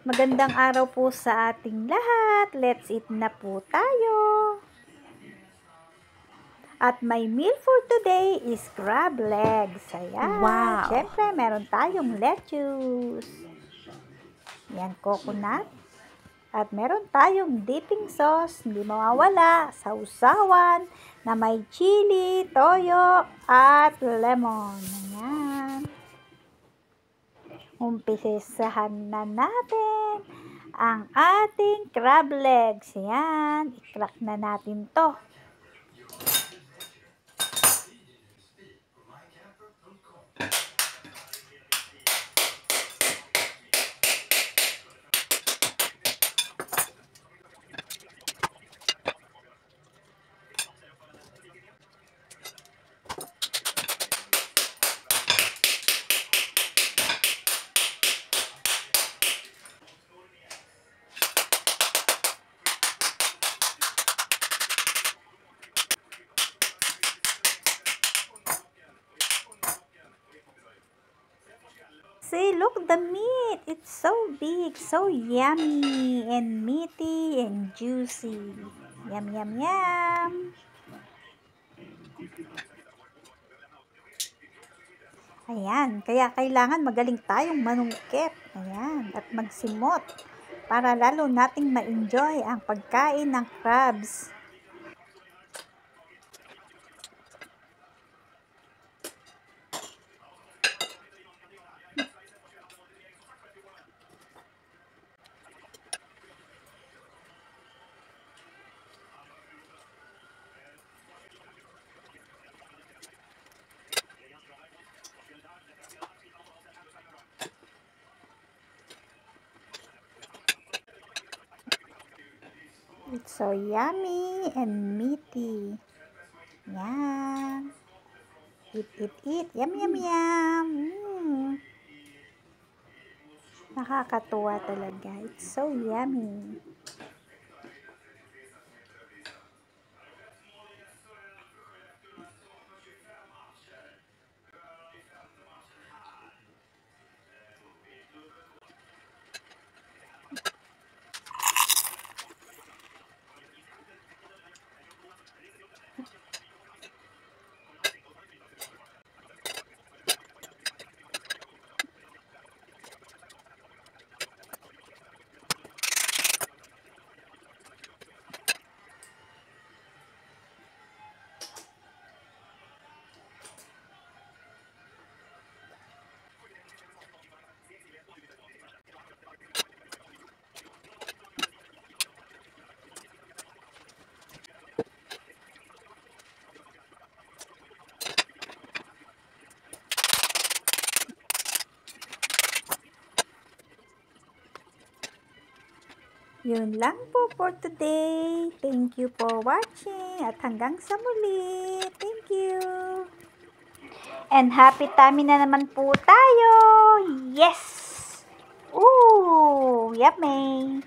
Magandang araw po sa ating lahat. Let's eat na po tayo. At my meal for today is crab legs. Ayan. Wow! Siyempre, meron tayong lettuce. Yan, coconut. At meron tayong dipping sauce. Hindi mawawala. Sausawan na may chili, toyo, at lemon. Ayan. Umpisahan na natin ang ating crab legs. Yan, i-crack na natin to. See, look the meat. It's so big, so yummy, and meaty, and juicy. Yum, yum, yum. Ayan, kaya kailangan magaling tayong manungkit. Ayan, at magsimot para lalo nating ma-enjoy ang pagkain ng crabs. It's so yummy and meaty. Yan. Eat, eat, eat. Yum, yum, yum. Nakakatuwa talaga. It's so yummy. Yun lang po for today. Thank you for watching at hanggang sa muli. Thank you. And happy tummy na naman po tayo. Yes! Ooh, yummy.